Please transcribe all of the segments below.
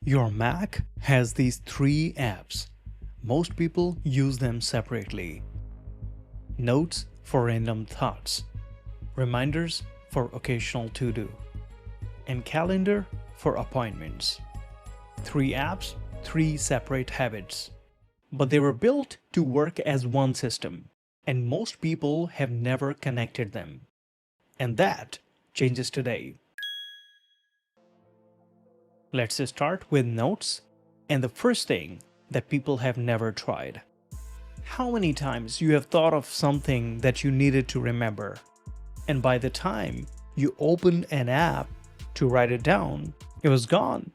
Your Mac has these three apps. Most people use them separately. Notes for random thoughts, reminders for occasional to-do, and calendar for appointments. Three apps, three separate habits. But they were built to work as one system, and most people have never connected them. And that changes today. Let's start with notes, and the first thing that people have never tried. How many times you have thought of something that you needed to remember, and by the time you opened an app to write it down, it was gone?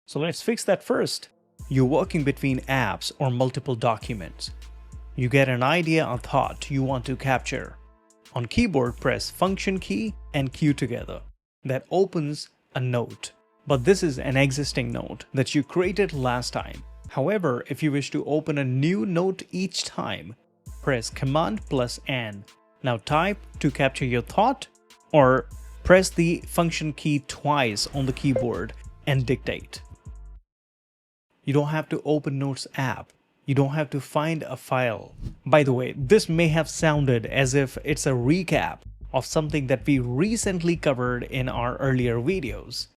So let's fix that first. You're working between apps or multiple documents. You get an idea or thought you want to capture. On keyboard, press Function key and Q together. That opens a note. But this is an existing note that you created last time. However, if you wish to open a new note each time, press Command plus N. Now type to capture your thought, or press the Function key twice on the keyboard and dictate. You don't have to open Notes app. You don't have to find a file. By the way, this may have sounded as if it's a recap of something that we recently covered in our earlier videos.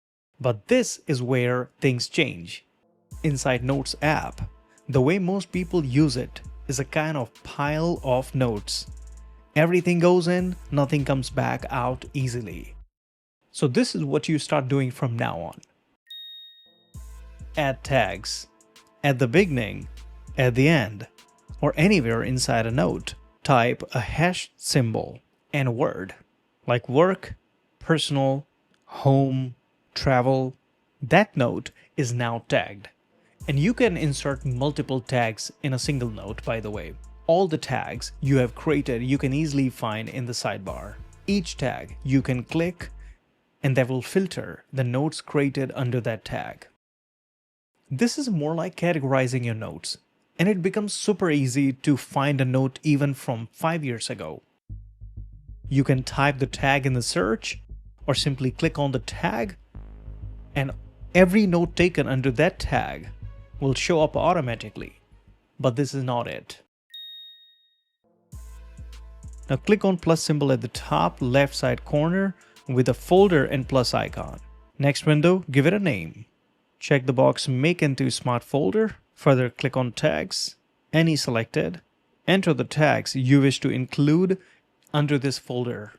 But this is where things change. Inside Notes app, the way most people use it is a kind of pile of notes. Everything goes in, nothing comes back out easily. So this is what you start doing from now on. Add tags. At the beginning, at the end, or anywhere inside a note, type a hash symbol and a word like work, personal, home, travel. That note is now tagged. And you can insert multiple tags in a single note, by the way. All the tags you have created you can easily find in the sidebar. Each tag you can click and that will filter the notes created under that tag. This is more like categorizing your notes, and it becomes super easy to find a note even from 5 years ago. You can type the tag in the search or simply click on the tag, and every note taken under that tag will show up automatically. But this is not it. Now click on plus symbol at the top left side corner with a folder and plus icon. Next window, give it a name. Check the box Make into Smart Folder. Further, click on Tags, any selected. Enter the tags you wish to include under this folder.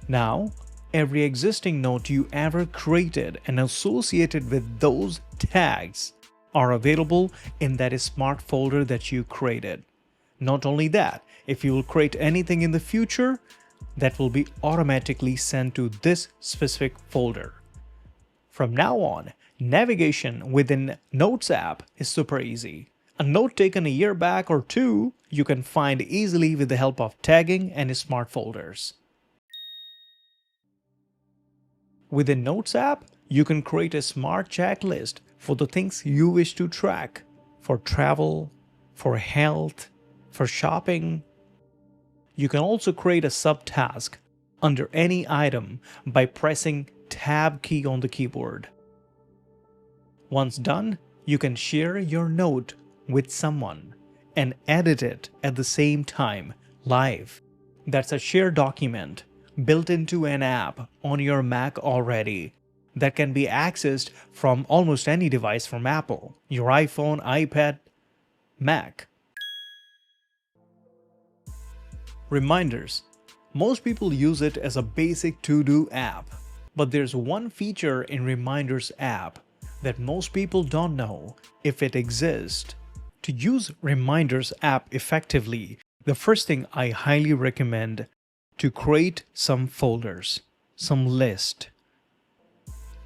Now, every existing note you ever created and associated with those tags are available in that smart folder that you created. Not only that, if you will create anything in the future, that will be automatically sent to this specific folder. From now on, navigation within Notes app is super easy. A note taken a year back or two, you can find easily with the help of tagging and smart folders. Within Notes app, you can create a smart checklist for the things you wish to track, for travel, for health, for shopping. You can also create a subtask under any item by pressing Tab key on the keyboard. Once done, you can share your note with someone and edit it at the same time, live. That's a shared document built into an app on your Mac already that can be accessed from almost any device from Apple, your iPhone, iPad, Mac. Reminders. Most people use it as a basic to-do app, but there's one feature in Reminders app that most people don't know if it exists. To use Reminders app effectively, the first thing I highly recommend to create some folders, some list,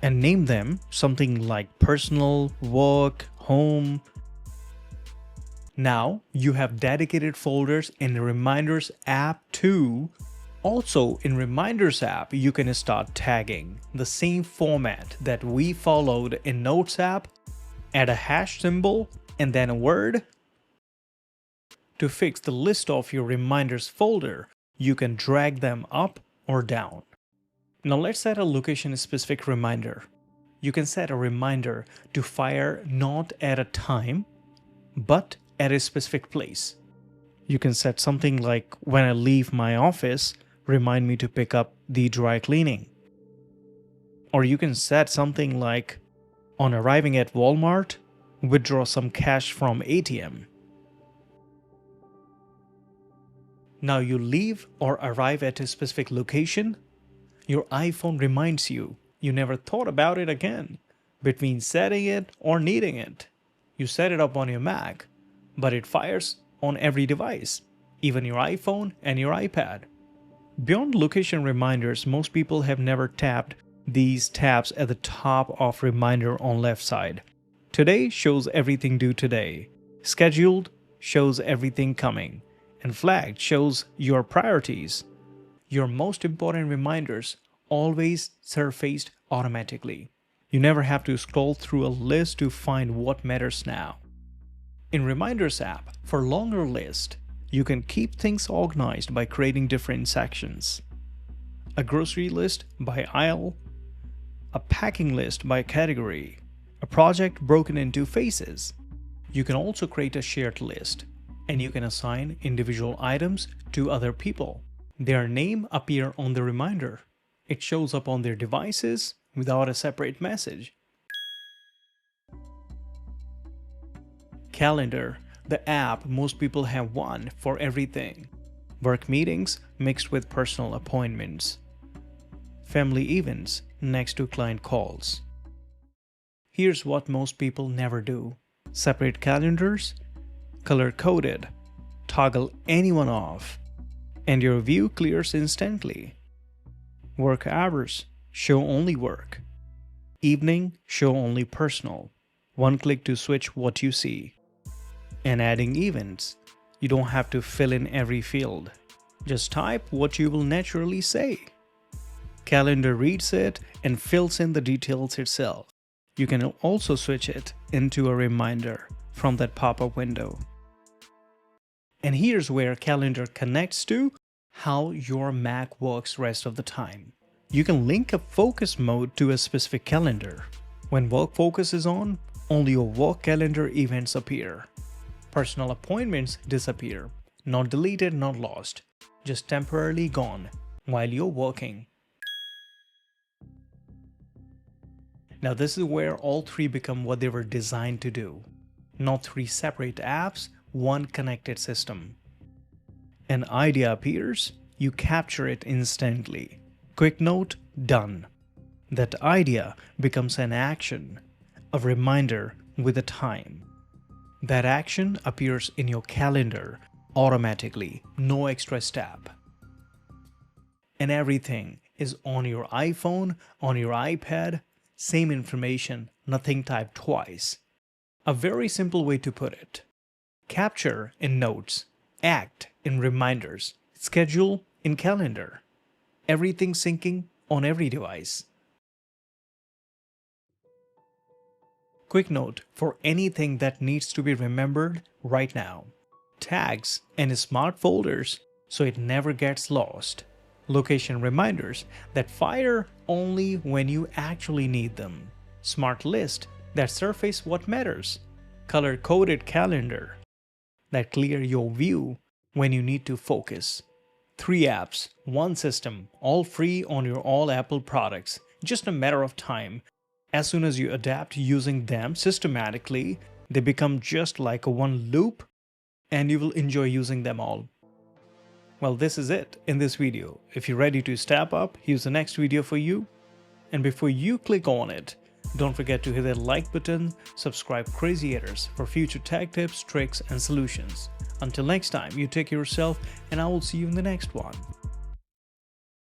and name them something like personal, work, home. Now you have dedicated folders in the Reminders app too. Also in Reminders app, you can start tagging the same format that we followed in Notes app. Add a hash symbol and then a word. To fix the list of your Reminders folder, you can drag them up or down. Now let's set a location-specific reminder. you can set a reminder to fire not at a time, but at a specific place. You can set something like, when I leave my office, remind me to pick up the dry cleaning. Or you can set something like, on arriving at Walmart, withdraw some cash from ATM. Now you leave or arrive at a specific location, your iPhone reminds you. You never thought about it again, between setting it or needing it. You set it up on your Mac, but it fires on every device, even your iPhone and your iPad. Beyond location reminders, most people have never tapped these tabs at the top of reminder on left side. Today shows everything due today. Scheduled shows everything coming. And flagged shows your priorities. Your most important reminders always surfaced automatically. You never have to scroll through a list to find what matters now. In Reminders app, for longer list, you can keep things organized by creating different sections. A grocery list by aisle, a packing list by category, a project broken into phases. You can also create a shared list, and you can assign individual items to other people. Their name appear on the reminder. It shows up on their devices without a separate message. Calendar, the app most people have one for everything. Work meetings mixed with personal appointments. Family events next to client calls. Here's what most people never do. Separate calendars, color-coded, toggle anyone off, and your view clears instantly. Work hours, show only work. Evening, show only personal. One click to switch what you see. And adding events, you don't have to fill in every field. Just type what you will naturally say. Calendar reads it and fills in the details itself. You can also switch it into a reminder from that pop-up window. And here's where Calendar connects to how your Mac works rest of the time. You can link a focus mode to a specific calendar. When work focus is on, only your work calendar events appear. Personal appointments disappear, not deleted, not lost, just temporarily gone while you're working. Now this is where all three become what they were designed to do. Not three separate apps, one connected system. An idea appears, you capture it instantly. Quick note, done. That idea becomes an action, a reminder with a time. That action appears in your calendar automatically, no extra step. And everything is on your iPhone, on your iPad, same information, nothing typed twice. A very simple way to put it. Capture in notes, act in reminders, schedule in calendar. Everything syncing on every device. Quick note for anything that needs to be remembered right now. Tags and smart folders so it never gets lost. Location reminders that fire only when you actually need them. Smart list that surface what matters. Color-coded calendar that clear your view when you need to focus. 3 apps, 1 system, all free on your all Apple products. Just a matter of time. As soon as you adapt using them systematically, they become just like a one loop and you will enjoy using them all. Well, this is it in this video. If you're ready to step up, here's the next video for you. And before you click on it, don't forget to hit that like button, subscribe Crazyators for future tech tips, tricks, and solutions. Until next time, you take care of yourself and I will see you in the next one.